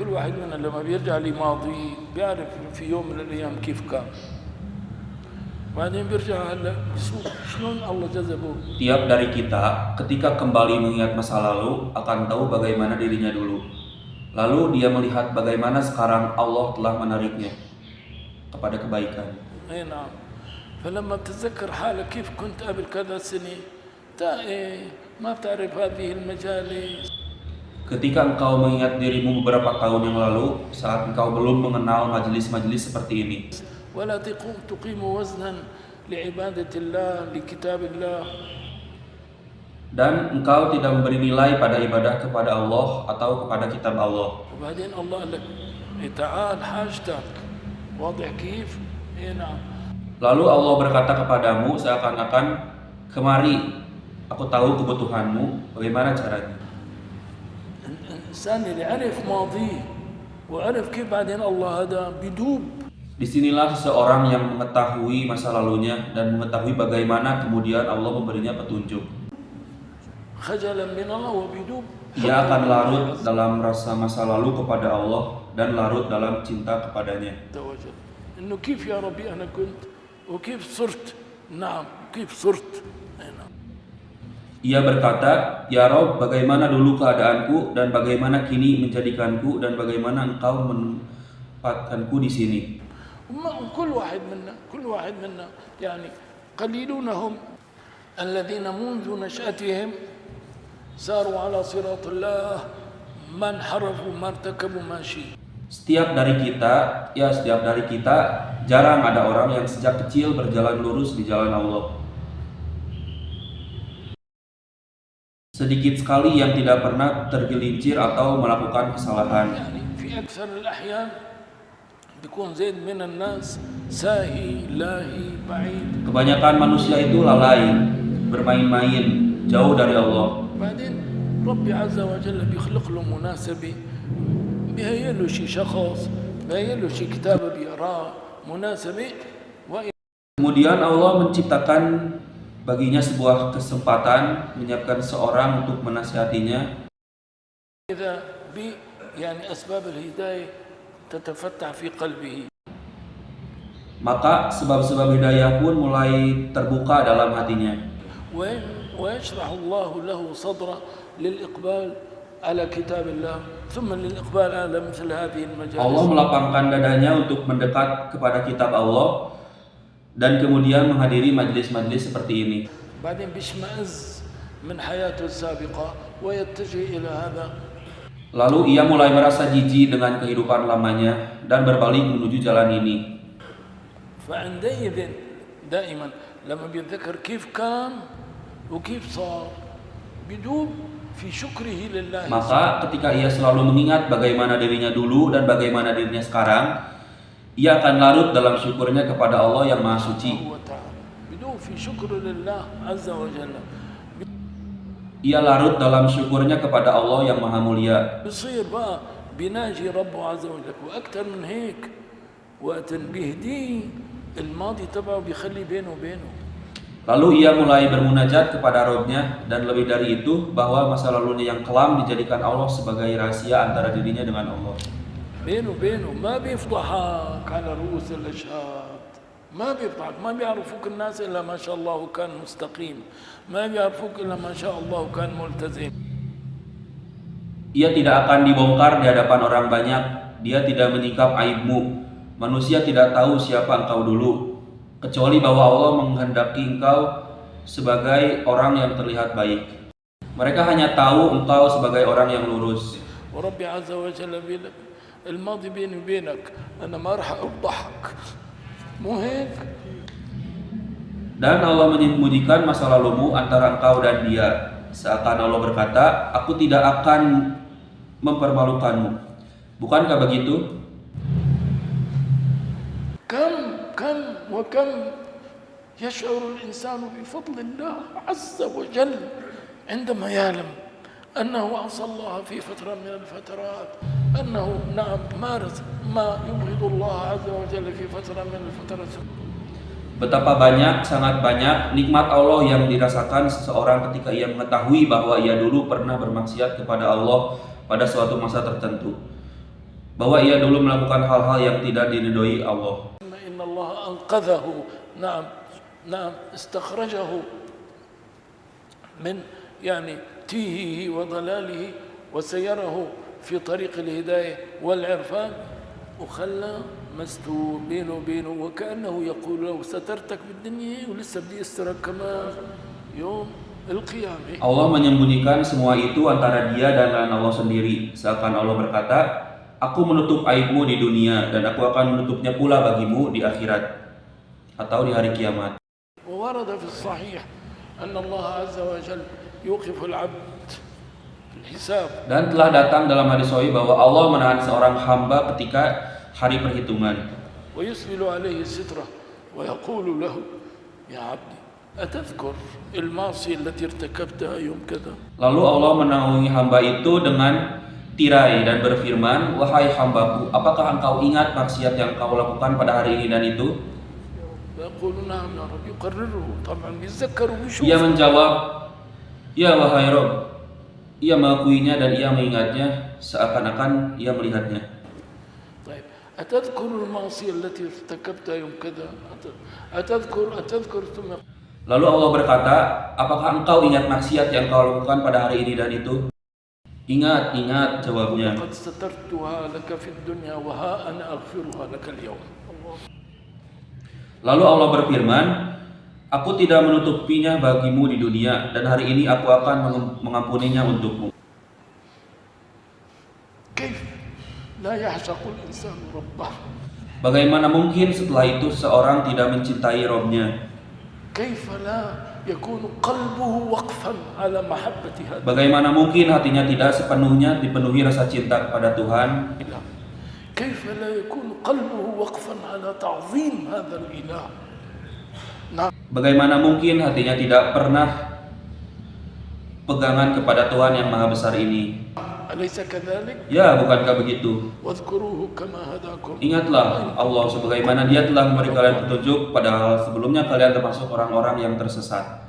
كل واحد منا لما بيرجع لماضيه بيعرف في يوم من الأيام كيف كان. بعدين بيرجع هلا بيشوف شلون الله جذبه. Tiap dari kita ketika kembali mengingat masa lalu akan tahu bagaimana dirinya dulu. Lalu dia melihat bagaimana sekarang Allah telah menariknya kepada kebaikan. اي نعم. فلما بتتذكر حالك كيف كنت قبل كذا سنة ما بتعرف هذه المجالس. Ketika engkau mengingat dirimu beberapa tahun yang lalu, saat engkau belum mengenal majelis-majelis seperti ini. ولا تقيم وزنا لعبادة الله لكتاب الله. Dan engkau tidak memberi nilai pada ibadah kepada Allah atau kepada kitab Allah. وبعدين الله قال لك تعال حاجتك واضح كيف؟ نعم. Lalu Allah berkata kepadamu seakan-akan, kemari, aku tahu kebutuhanmu, bagaimana caranya? الإنسان اللي عرف ماضيه وعرف كيف بعدين الله هذا بدوب. Disinilah seseorang yang mengetahui masa lalunya dan mengetahui bagaimana kemudian Allah memberinya petunjuk. خجلا من الله وبدوب. Ia akan larut dalam rasa masa lalu kepada Allah dan larut dalam cinta kepadanya. إنه كيف يا ربي أنا كنت وكيف صرت. نعم كيف صرت. Ia berkata, ya Rob, bagaimana dulu keadaanku dan bagaimana kini menjadikanku dan bagaimana engkau menempatkanku di sini. كل واحد منا يعني قليلون هم الذين منذ نشأتهم ساروا على صراط الله ما انحرفوا ما ارتكبوا ما شيء. Setiap dari kita jarang ada orang yang sejak kecil berjalan lurus di jalan Allah. Sedikit sekali yang tidak pernah tergelincir atau melakukan kesalahan. Kebanyakan manusia itu lalai, bermain-main, jauh dari Allah. ربي عز وجل بيخلق له مناسبة بهيئ له شيء شخص بهيئ له شيء كتاب بيقراه مناسبة. Kemudian Allah menciptakan baginya sebuah kesempatan, menyiapkan seorang untuk menasihatinya. Maka sebab-sebab hidayah pun mulai terbuka dalam hatinya. Allah melapangkan dadanya untuk mendekat kepada kitab Allah dan kemudian menghadiri majlis-majlis seperti ini. Lalu ia mulai merasa jijik dengan kehidupan lamanya dan berbalik menuju jalan ini. Maka ketika ia selalu mengingat bagaimana dirinya dulu dan bagaimana dirinya sekarang, ia akan larut dalam syukurnya kepada Allah yang Maha Suci. Ia larut dalam syukurnya kepada Allah yang Maha Mulia. Lalu ia mulai bermunajat kepada Rabb-Nya, dan lebih dari itu bahwa masa lalunya yang kelam dijadikan Allah sebagai rahasia antara dirinya dengan Allah. بينه ما بيفضحك على رؤوس الأشهاد ما بيفضحك ما بيعرفوك الناس إلا ما شاء الله كان مستقيم ما بيعرفوك إلا ما شاء الله كان ملتزم. Ia tidak akan dibongkar di hadapan orang banyak, dia tidak menyingkap aibmu. Manusia tidak tahu siapa engkau dulu, kecuali bahwa Allah menghendaki engkau sebagai orang yang terlihat baik. Mereka hanya tahu engkau sebagai orang yang lurus. ورب عز وجل الماضي بيني وبينك أنا ما راح أفضحك مو هيك. Dan Allah menyembunyikan masa lalumu antara engkau dan dia. Seakan Allah berkata, aku tidak akan mempermalukanmu. Bukankah begitu? كم يشعر الإنسان بفضل الله عز وجل عندما يعلم أنه عصى الله في فترة من الفترات أنه نعم مارس ما يبغض الله عز وجل في فترة من الفترات. Betapa banyak, sangat banyak nikmat Allah yang dirasakan seseorang ketika ia mengetahui bahwa ia dulu pernah bermaksiat kepada Allah pada suatu masa tertentu. bahwa ia dulu melakukan hal-hal yang tidak diridhoi Allah. إن الله أنقذه نعم نعم استخرجه من يعني تيهه وضلاله وسيره في طريق الهداية والعرفان وخلى مستور بينه وبينه وكأنه يقول له سترتك بالدنيا ولسه بدي استرك كمان يوم القيامة. Allah menyembunyikan semua itu antara dia dan Allah sendiri, seakan Allah berkata, aku menutup aibmu di dunia dan aku akan menutupnya pula bagimu di akhirat atau di hari kiamat. وورد في الصحيح أن الله عز وجل يوقف العبد في الحساب. Dan telah datang dalam hadis sahih bahwa Allah menahan seorang hamba ketika hari perhitungan. ويسبل عليه سترة ويقول له يا عبدي أتذكر المعصية التي ارتكبتها يوم كذا. Lalu Allah menaungi hamba itu dengan tirai dan berfirman, wahai hambaku, apakah engkau ingat maksiat yang kau lakukan pada hari ini dan itu? يقول نعم يا رب يقرره طبعا يتذكر ويشوف. Ia menjawab, ya wahai Rob. Ia mengakuinya dan ia mengingatnya seakan-akan ia melihatnya. طيب أتذكر المعصية التي ارتكبتها يوم كذا أتذكر ثم. Lalu Allah berkata, apakah engkau ingat maksiat yang kau lakukan pada hari ini dan itu? Ingat, ingat, jawabnya. قد سترتها لك في الدنيا وها أنا أغفرها لك اليوم. Lalu Allah berfirman, aku tidak menutupinya bagimu di dunia dan hari ini aku akan mengampuninya untukmu. كيف لا يعشق الإنسان ربه؟ Bagaimana mungkin setelah itu seorang tidak mencintai Robnya? كيف لا يكون قلبه وقفا على محبة هذا؟ Bagaimana mungkin hatinya tidak sepenuhnya dipenuhi rasa cinta kepada Tuhan? كيف لا يكون قلبه وقفا على تعظيم هذا الإله؟ نعم. Bagaimana mungkin hatinya tidak pernah pegangan kepada Tuhan yang maha besar ini? أليس كذلك؟ Ya, bukankah begitu? واذكروه كما هداكم. Ingatlah Allah sebagaimana Dia telah memberi kalian petunjuk, padahal sebelumnya kalian termasuk orang-orang yang tersesat.